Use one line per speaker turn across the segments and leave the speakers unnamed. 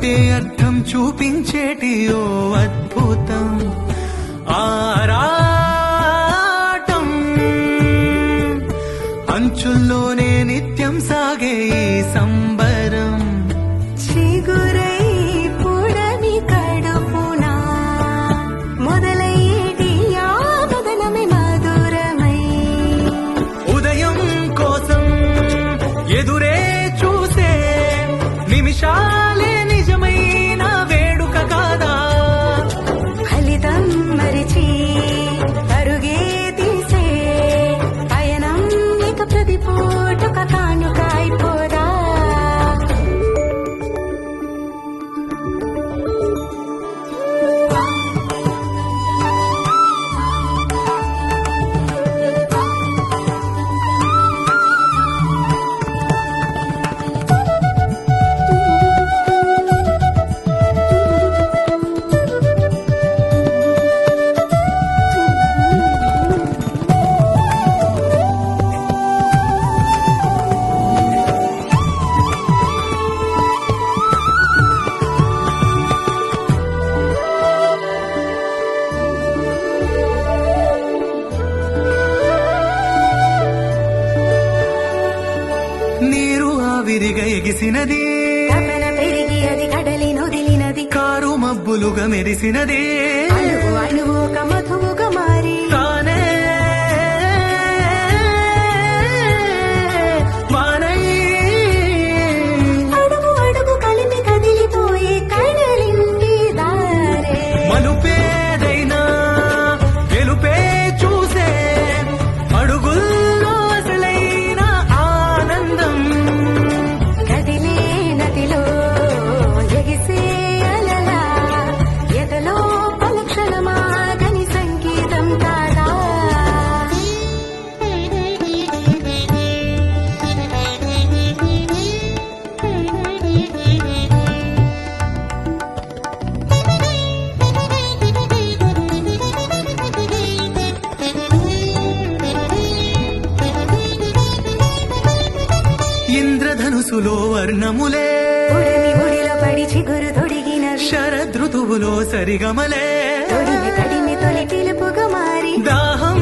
అంటే అర్థం చూపించేటి ఓ అద్భుతం ఆరాటం అంచుల్లోనే నిత్యం సాగే ఈ సంబరం
చిగురై పుడమి కడుపున మొదలయ్యేటి ఆ మదనమే మధురమై
ఉదయం కోసం ఎదురే చూసే నిమిషాలే నిజమైన వేడుక కాదా
ఫలితం మరిచి పరుగే తీసే పయనం ఇక ప్రతి పూటొక కానుక అయిపోదా
నీరు ఆవిరిగా ఎగిసినది
తపన పెరిగి అది కడలి నొదిలినది
కారు మబ్బులుగా మెరిసినది
అణువు అణువు ఒక మధువుగా మారి
తానే వానై
అడుగు అడుగు కలిపి కదిలిపోయే కడలింటి దారే
మలుపేదైనా గెలుపే చూసే అడుగుల్లో అసలైన ఆనందం
కదిలే నదిలో ఎగిసే అలలా ఎదలో పలక్షణమాగని సంగీతం కాదా
ఇంద్రధనుసులో వర్ణములే
ఉడిమి ఉడిలో పడి చిగురు తొడిగినవి
శరదృతువులో సరిగమలే
తొడిమి తడిమి తొలి పిలుపుగా మారి
దాహం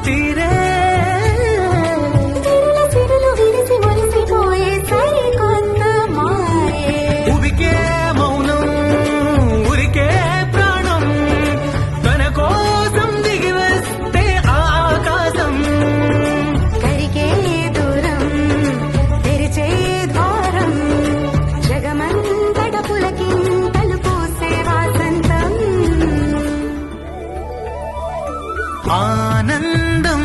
తీరే
తిరుల సిరులు విరిసి మురిసిపోయే సరికొత్త మాయే
ఉబికే మౌనం ఉరికే ప్రాణం తన కోసం దిగి వస్తే ఆకాశం
కరిగే దూరం తెరిచే ద్వారం జగమంతట పులకింతలు పూసే వాసంతం
ఆనందం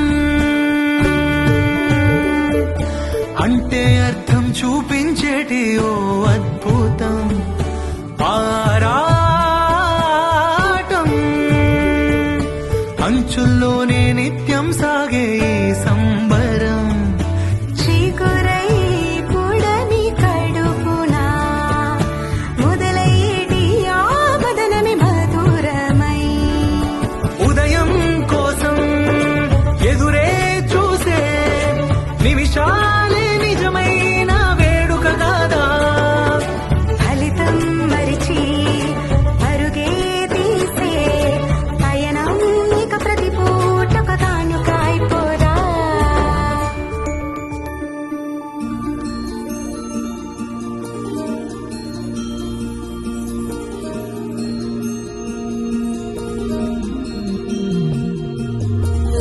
అంటే అర్థం చూపించేటి ఓ అద్భుతం ఆరాటం అంచుల్లోనే నిత్యం సాగే ఈ సంబరం
చిగురై పుడమి కడుపున మొదలయ్యేటి ఆ మదనమే మధురమై
ఉదయం కోసం ఎదురే చూసే నిమిషాలే నిజమైన వేడుక కాదా
ఫలితం మరిచి పరుగే తీసే పయనం ఇక ప్రతి పూటొక కానుక అయిపోదా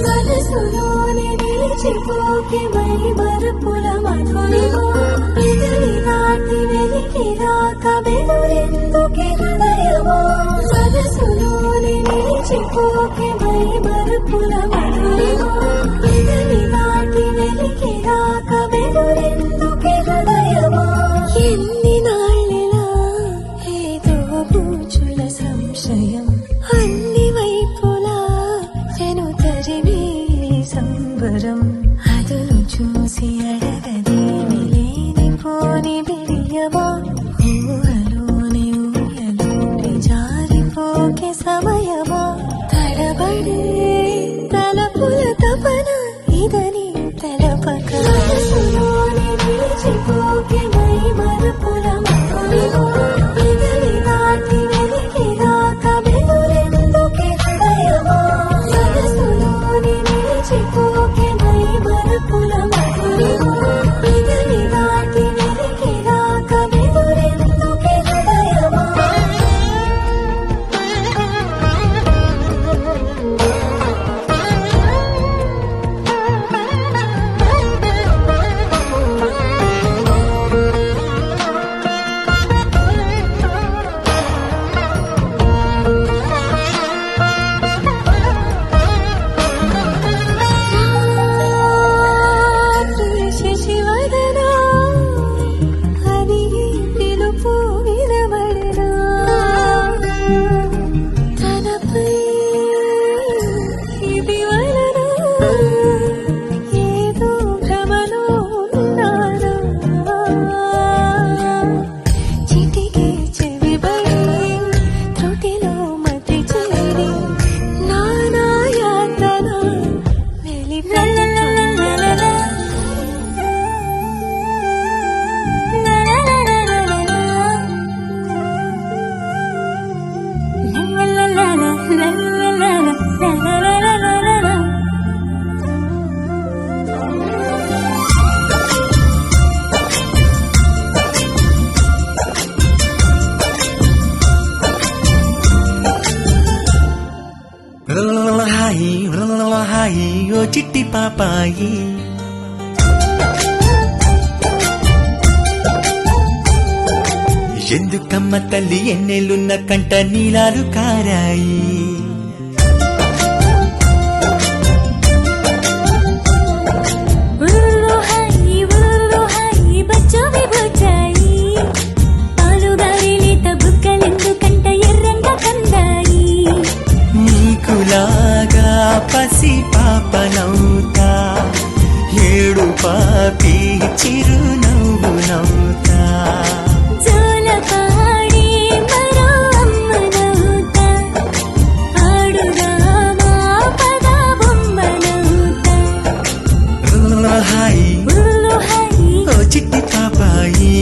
మనసులోని నిలిచిపోకే మై మరుపుల మధురిమో ఎదిరి నాటి వెలికి రాక బెదురెందుకే హృదయమో మనసులోని నిలిచిపోకే మై మరుపుల మధురిమో ఎదిరి నాటి వెలికి రాక బెదురెందుకే హృదయమో ఎన్ని నాళ్ళెలా ఏదో పూచుల సంశయం అన్ని వైపులా చెను తరిమే సంబరం అదును చూసి అడగదేమి లేనిపోని బిడియమా ఊహలోని ఊయలోని జారిపోకే సమయమా తడబడే తలపుల తపన ఇదని తెలపక మనసులోని నిలిచిపో
చిట్టి పాపాయి. ఎందుకమ్మ తల్లి ఎన్నెలున్న కంట నీలాలు కారాయి. నీకులాగా పసి పాపనవుతా, ఏడు పాపి చిరునవ్వు నవ్వుతా. ఓ చిట్టి పాపాయి.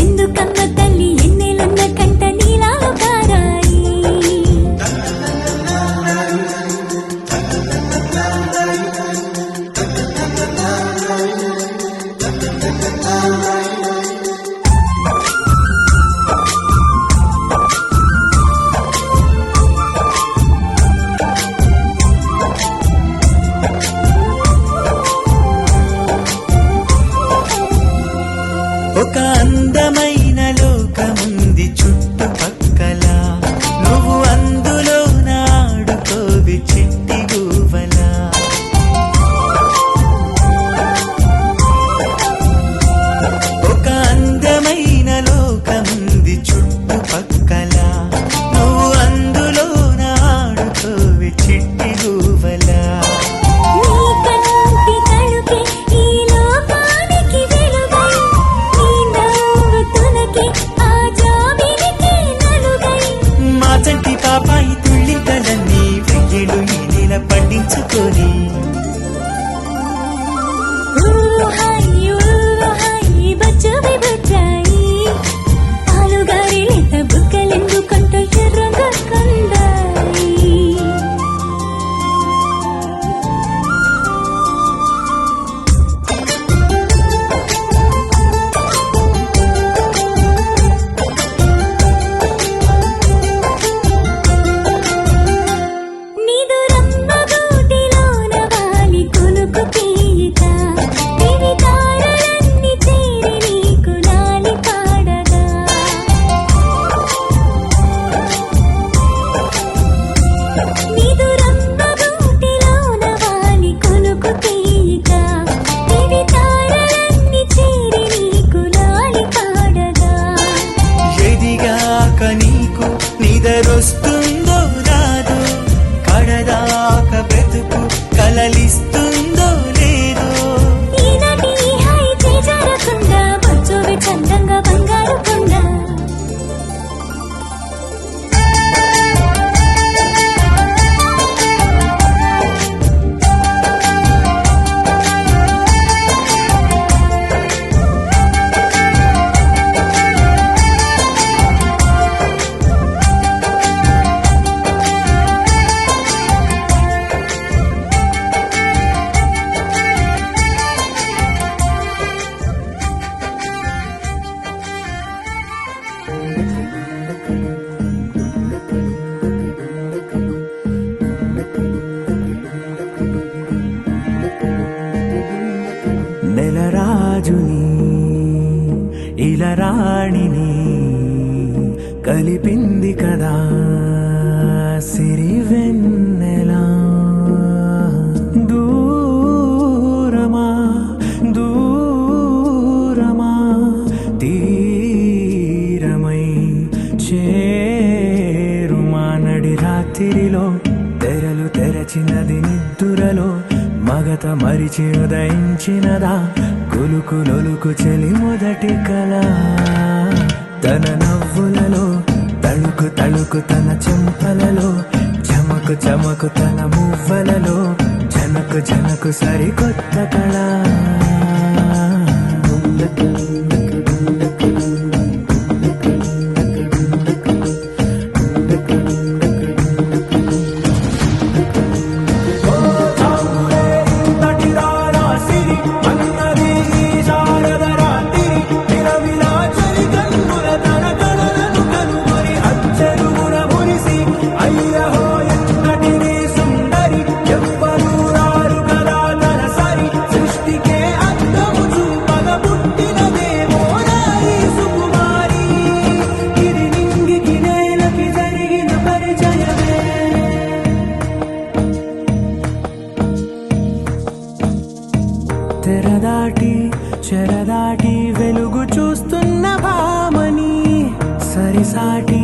ఎందుకమ్మ తల్లి ఎన్నెలున్న కంట నీలాలు కారాయి.
ఒక అందమైన లోకముంది చుట్టుపక్కల, నువ్వు అందులో నాడుకోవి చిట్టి గువ్వలా. ఒక అందమైన లోకముంది చుట్టుపక్కల, నువ్వు అందులో నాడుకోవి చిట్టి గువ్వలా. చంటి పాపాయి తుళ్ళింతలన్నీ వెయ్యేళ్ళు ఈ నెల పండించుకొని.
బుక్కలెందుకంట ఎర్రగా కందాయి.
నీకు నిదరొస్తుందో రాదో, కడదాక బ్రతుకు కలలిస్తుందో లేదో.
చందంగా బంగారు కొండ.
నెలరాజుని ఇలరాణిని కలిపింది కదా సిరివెన్నెలా. దూరమా దూరమా తీరమై చేరుమా. నడి రాత్రిలో తెరలు తెరచినది నిద్దురలో, మగత మరిచి ఉదయించినదా కులుకు నొలుకు చెలి మొదటి కళ. తన నవ్వులలో తళుకు తళుకు తన చెంపలలో, చమకు చమకు తన మువ్వలలో, జనకు జనకు సరికొత్త కళ.
అయ్యహో ఎన్నటినీ సుందరి ఎవ్వరూ రారు చెరదాటి వెలుగు చూస్తున్న భామని సరిసాటి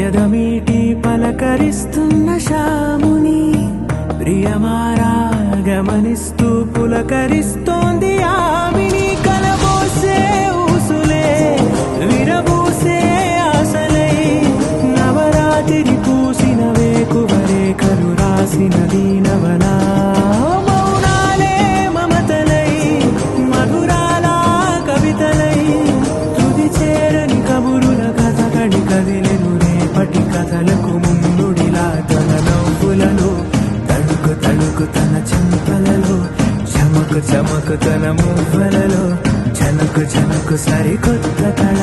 ఎదమీటి పలకరిస్తున్న శాముని ప్రియమారా గమనిస్తూ పులకరిస్తోంది ఆవిని కలబోసే ఊసులే విరబూసే ఆశలై నవరాత్రి పూసిన వేకువరేఖలు రాసిన దీనవనా మౌనాలే మమతలై మధురాల కవితలై తుది చేరని కబురుల కథకడి కదిలెను రేపటి కథలకు ముందుడిలా తన నవ్వులలో తడుకు తన చెంపలలో చమకు తన మువ్వలలో చనకు సరికొత్త కళ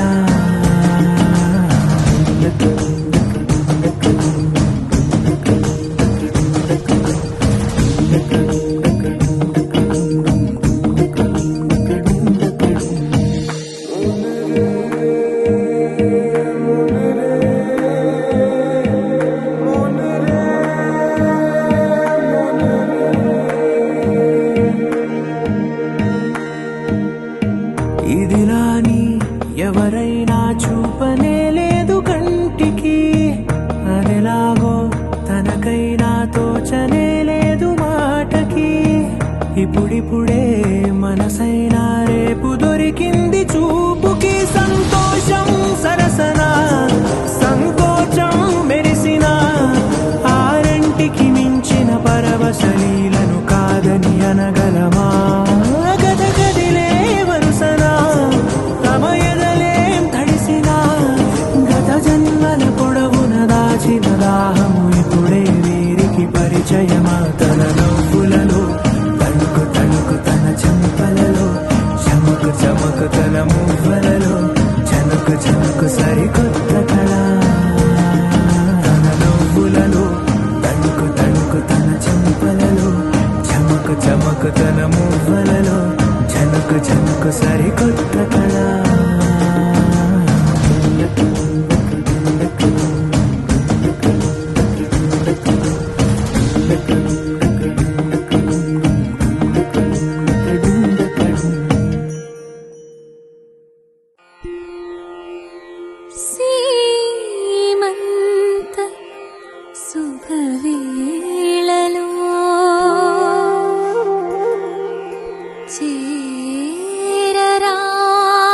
ఇదిలాని ఎవరైనా చూపనే లేదు కంటికి అదెలాగో తనకైనా తోచనే లేదు మాటకి ఇప్పుడిప్పుడే మనసైనా రేపు దొరికింది చూపుకి సంతోషం సరసన సంకోచం మెరిసిన ఆరంటికి మించిన పరవశలీలను కాదని అనగలమా గద గదిలే వరుసనా తమ ఎదలేం తడిసినా గత జన్మల పొడవున దాచిన దాహము ఇప్పుడే వీరికి పరిచయమా తన నవ్వులలో తణుకు తన చెంపలలో చమకు తన మువ్వలలో చనకు సరికొత్త కళ తన నవ్వులలో తణుకు తన చెంపలలో చమకు తన మువ్వలలో చనకు సరికొత్త కళ
సీమంత శుభవేళలో చేరరావే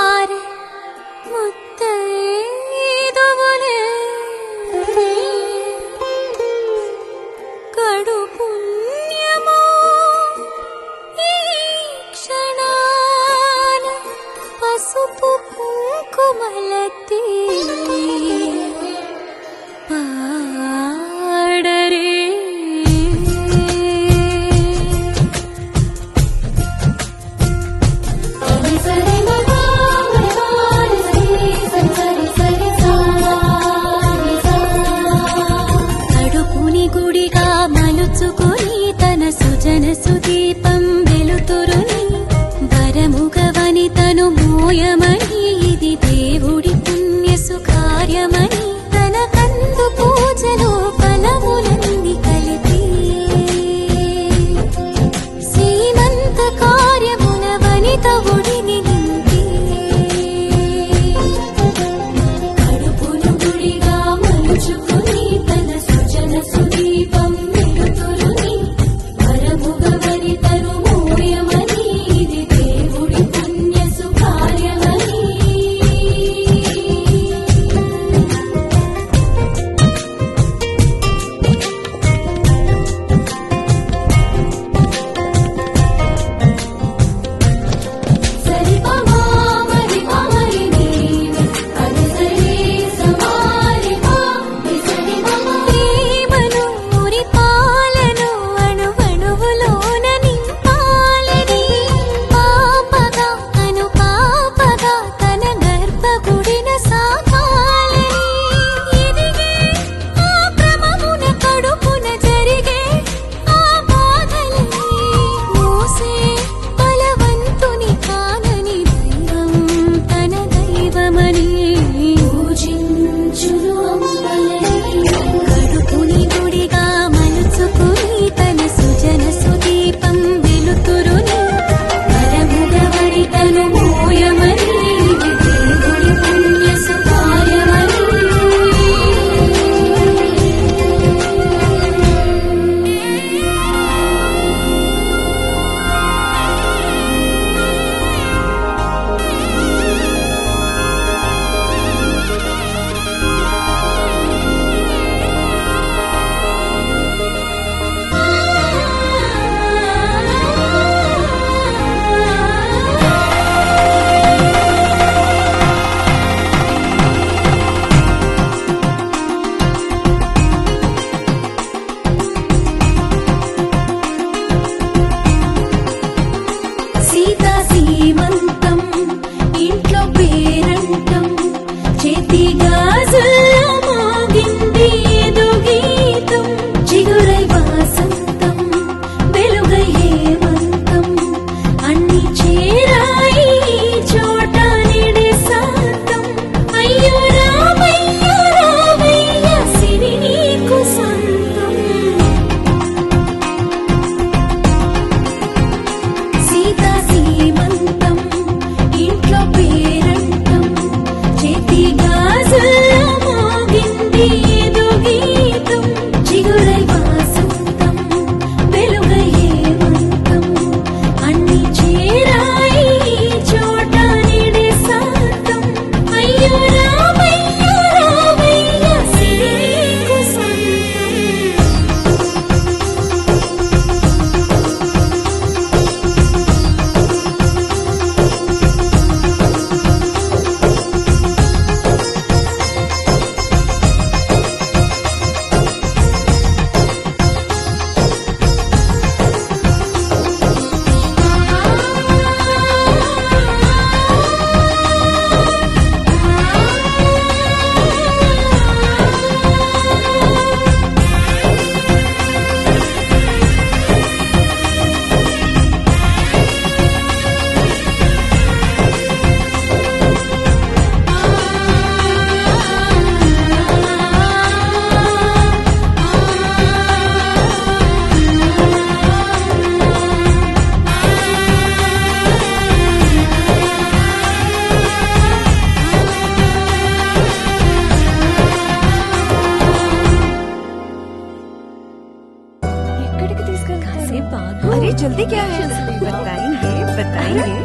बताएंगे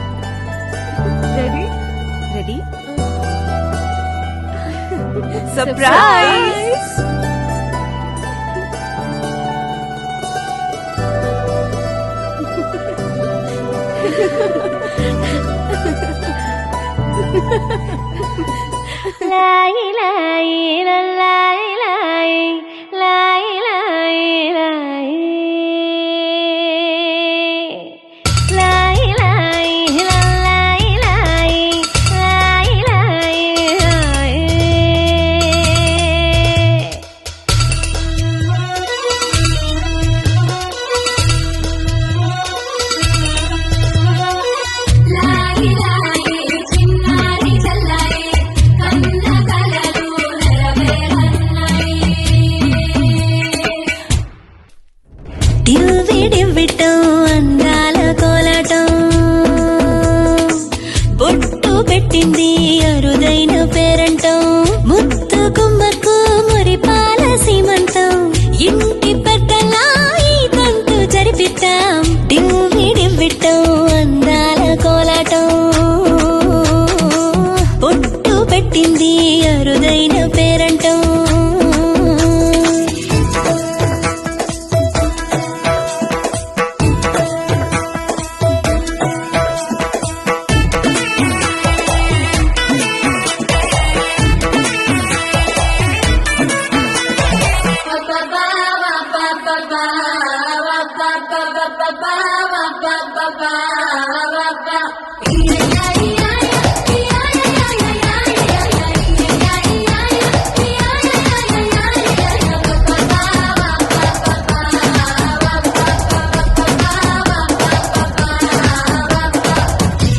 रेडी रेडी सरप्राइज
लाई लाई ला लाई लाई लाई लाई लाई लाई लाई ला लाई लाई लाई लाई लाई लाई लाई చిన్నారి చల్లాయి కన్న కలలు నెరవేరన్నాయి డివ్విడివ్విటం అందాల కోలాటం బొట్టు పెట్టింది అరుదైన పేరంటం ముత్తు గుమ్మకు మురిపాల సీమంతం ఇంటి పెద్దలా ఈ తంతు జరిపిద్దాం డివ్విడివ్విటం అందాల కోలాటం బొట్టు పెట్టింది అరుదైన పేరంటం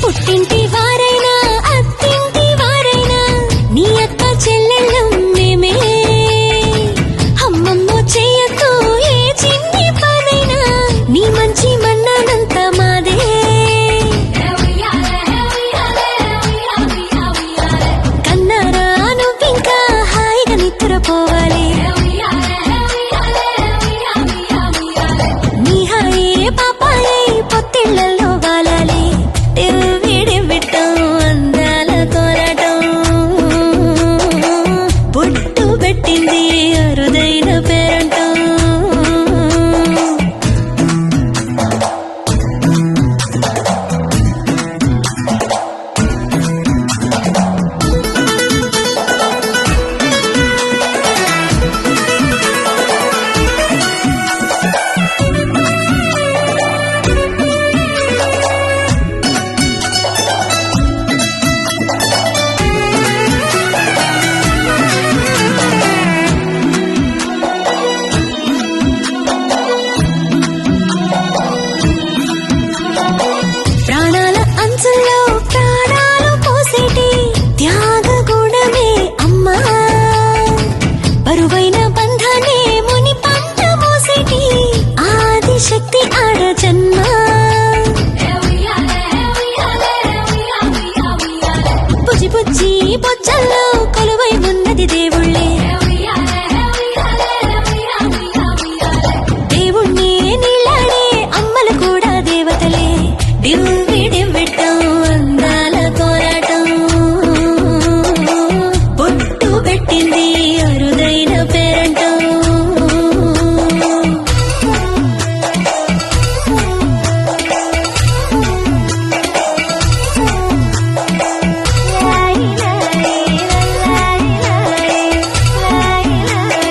పుట్టింటి వారైనా అత్తింటి వారైనా నీ అక్క చెల్లెళ్ళం మేమే అమ్మమ్మ చెయ్యతో ఏ చిన్ని పనైనా నీ మంచి మన్నానంత మాదే కన్నారా నువ్వింకా హాయిగా నిద్రపోవాలి నీ హాయే పాపాయే పొత్తిళ్లలో వాలాలి డివ్విడివ్విటం అందాల కోలాటం బొట్టు పెట్టింది అరుదైన పేరంటం ప్రాణాల అంచుల్లో ప్రాణాలు పోసేటి త్యాగ గుణమే అమ్మా బరువైన బంధాన్ని ముని పంట మోసేటి ఆదిశక్తి ఆడ జన్మ బుజ్జి బుజ్జి బొజ్జల్లో కొలువై ఉన్నది దేవుళ్ళే దేవుణ్ణి నీలాడే అమ్మలు కూడా దేవతలే డివ్విడివ్విటం అందాల కోలాటం బొట్టు పెట్టింది అరుదైన పేరంటం लाई लाई लाई लाई लाई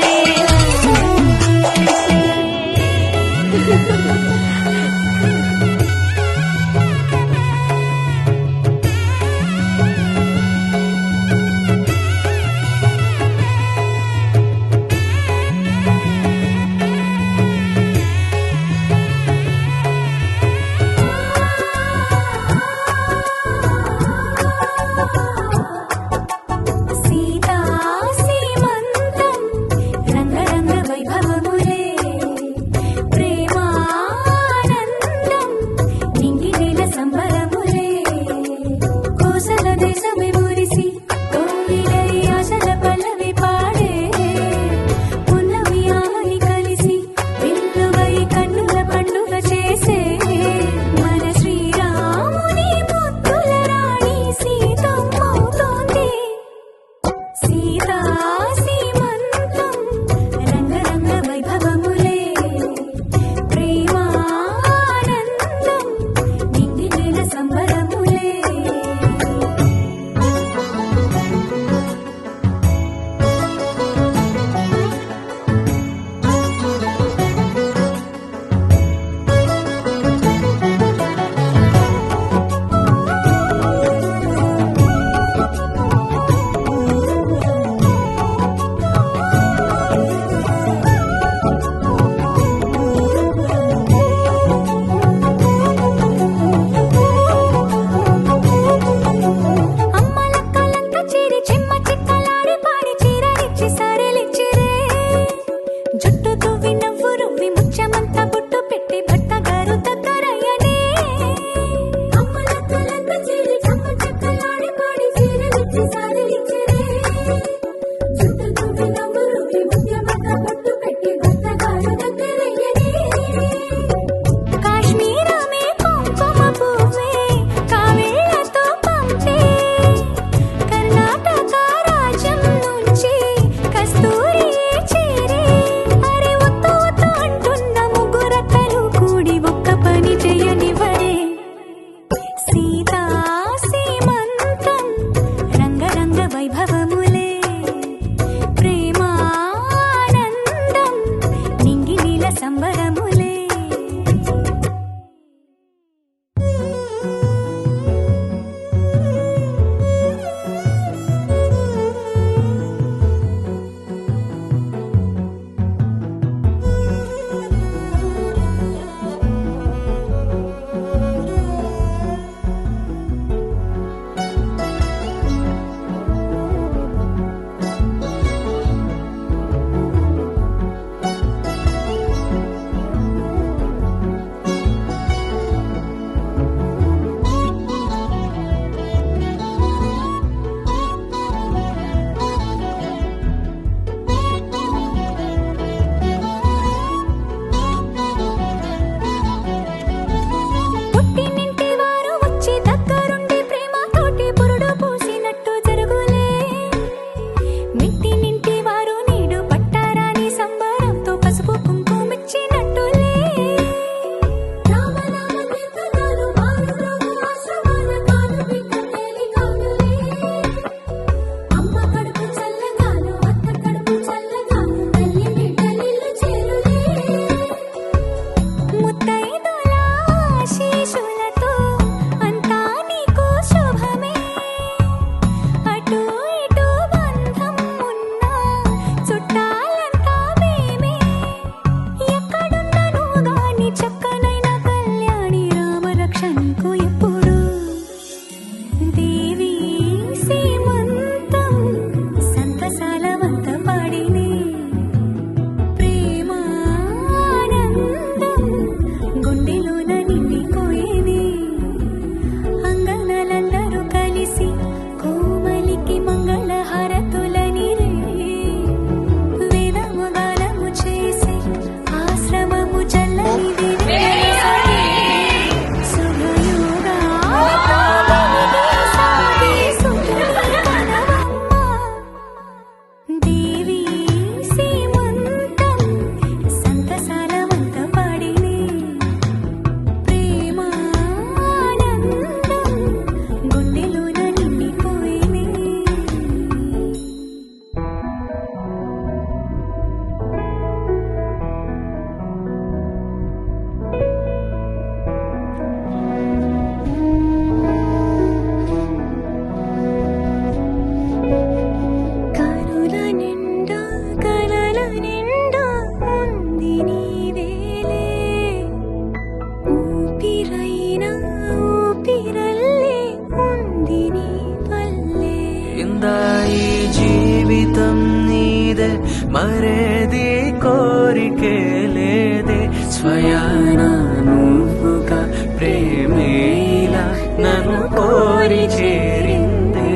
ఉందా ఈ జీవితం నీదే మరేది కోరికే లేదే స్వయాన నువ్వుగా ప్రేమే ఇలా నన్ను కోరి చేరిందే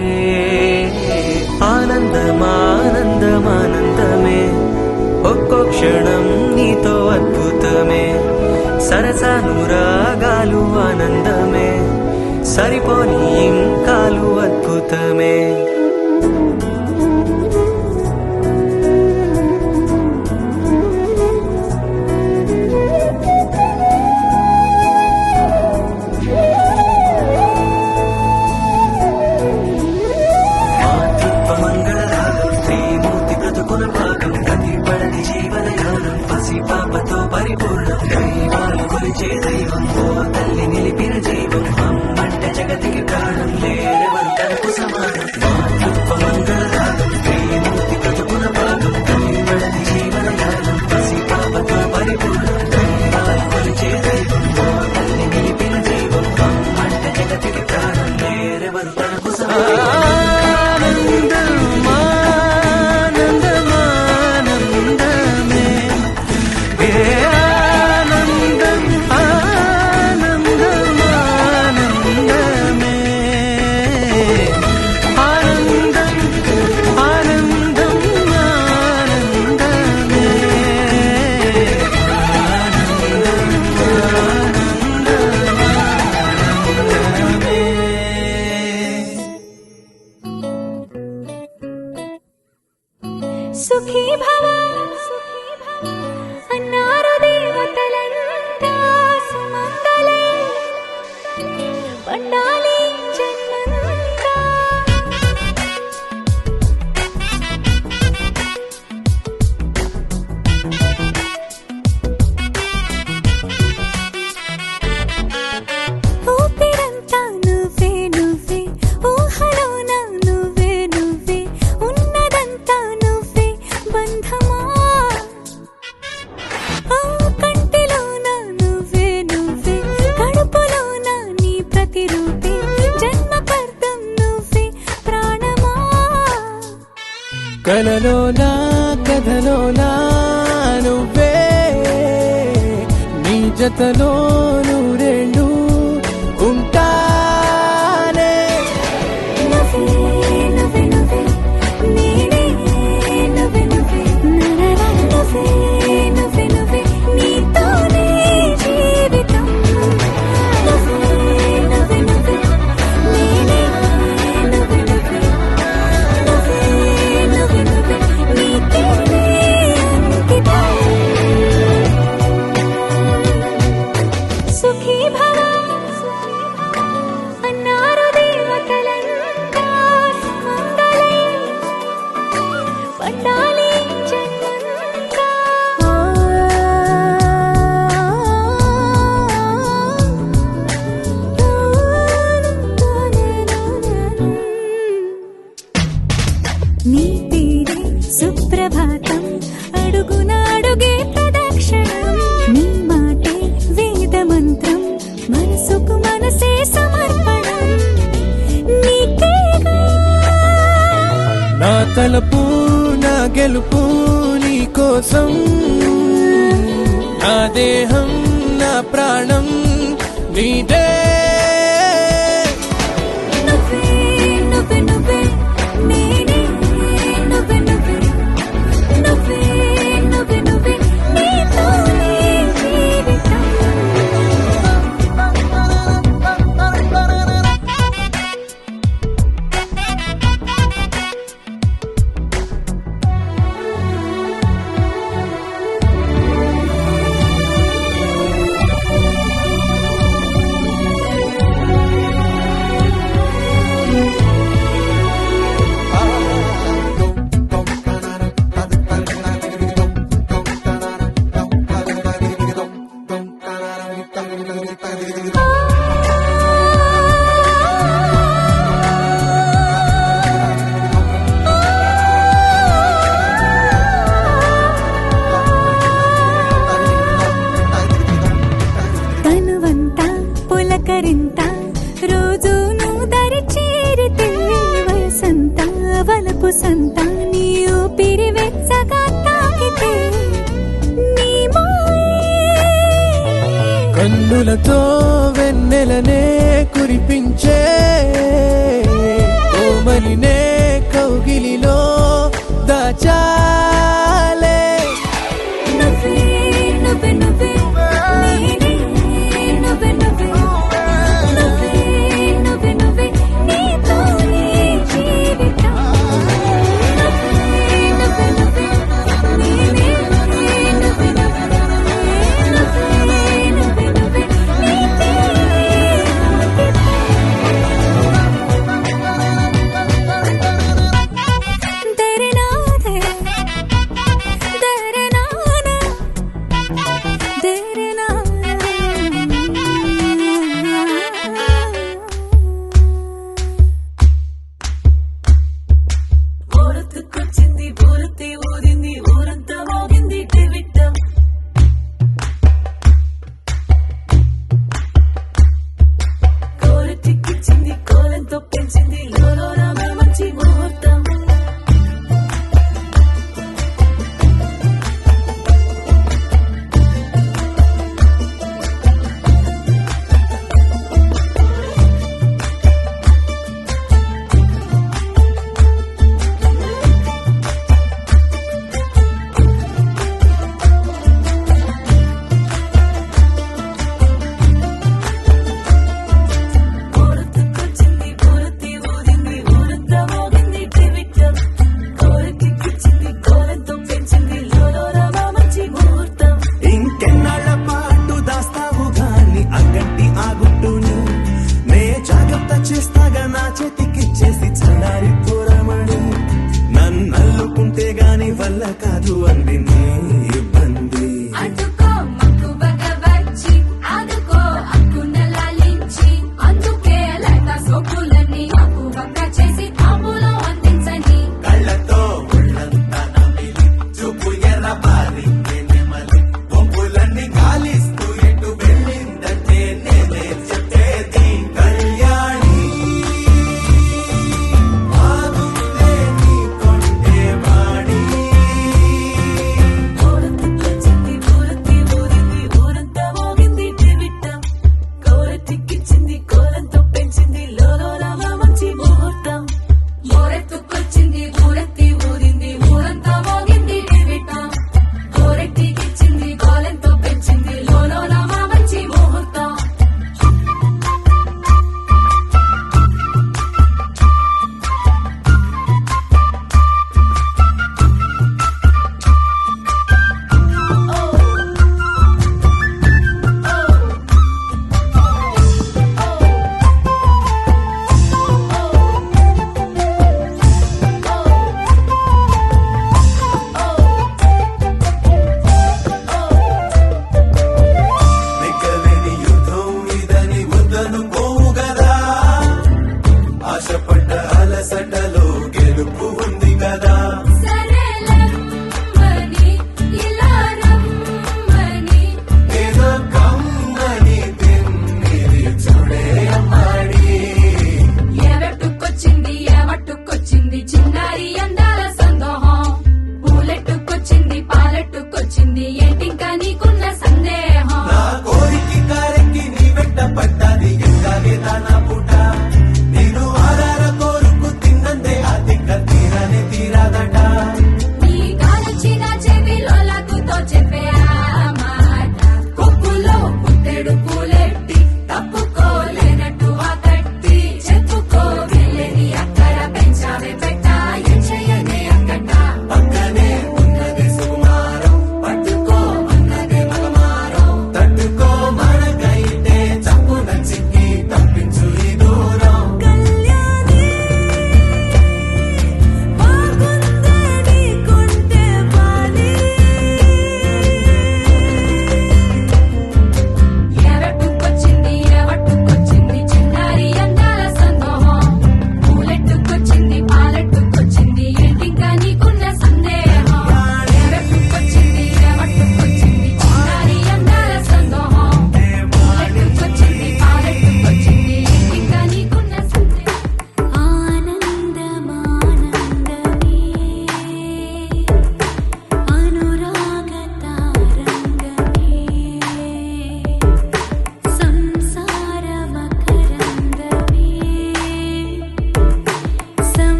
ఆనందమానందమానందమే ఒక్కో క్షణం నీతో అద్భుతమే సరసానురాగాలు ఆనందమే సరిపోని ఇంకాలు అద్భుతమే మాతృత్వమంగళరాగం శ్రీమూర్తి బ్రతుకున భాగం ప్రతి పడని జీవనయానం పసి పాపతో పరిపూర్ణం దైవాలు కొలిచే దైవం ఓ తల్లి నిలిపిన జీవం అమ్మంటే జగతికి ప్రాణం లేరెవరు తనకు సమానం మాతృత్వమంగళరాగం శ్రీమూర్తి బ్రతుకున భాగం ప్రతి పడని జీవనయానం పసి పాపతో పరిపూర్ణం దైవాలు కొలిచే దైవం ఓ తల్లి నిలిపిన జీవం అమ్మంటే జగతికి ప్రాణం లేరెవరు తనకు సమానం
సుఖీ భవ అన్నారు దేవతలంతా సుమంగళే పండాలి జన్మంతా ఊపిరంతా నువ్వే నువ్వే ఊహలోన నువ్వే నువ్వే ఉన్నదంతా నువ్వే బంధమా ఆ కంటిలోన నువ్వే నువ్వే కడుపులోన నీ ప్రతిరూపే జన్మకర్తం నువ్వే ప్రాణమా
కలలోనా కథలోనా నువ్వే నీ జతలో నూరేళ్ళు ఉంటానే
నువ్వే నువ్వే నువ్వే నేనే నువ్వే నువ్వే నరరా నువ్వే నువ్వే నువ్వే నీతోనే జీవితం నువ్వే నువ్వే నువ్వే నేనే నువ్వే నువ్వే నువ్వే నువ్వే నువ్వే నీకేనే అంకితం సుఖీ భవ అన్నారు దేవతలంతా సుమంగళే పండాలి జన్మంతా నీ తీరే సుప్రభాతం అడుగున అడుగే ప్రదక్షిణం నీ మాటే వేదమంత్రం మనసుకు మనసే సమర్పణం నీకేగా
నా తలపు నా గెలుపు నీ కోసం నా దేహం నా ప్రాణం నీదే
నువ్వే నువ్వే నువ్వే నేనే నువ్వే నువ్వే నువ్వే నువ్వే నువ్వే నీతోనే జీవితం ఊసంతా నీ ఊపిరి వెచ్చగా తాకితే నీ మాయే
కన్నులతో వెన్నెలనే కురిపించే కోమలినే కౌగిలిలో దాచా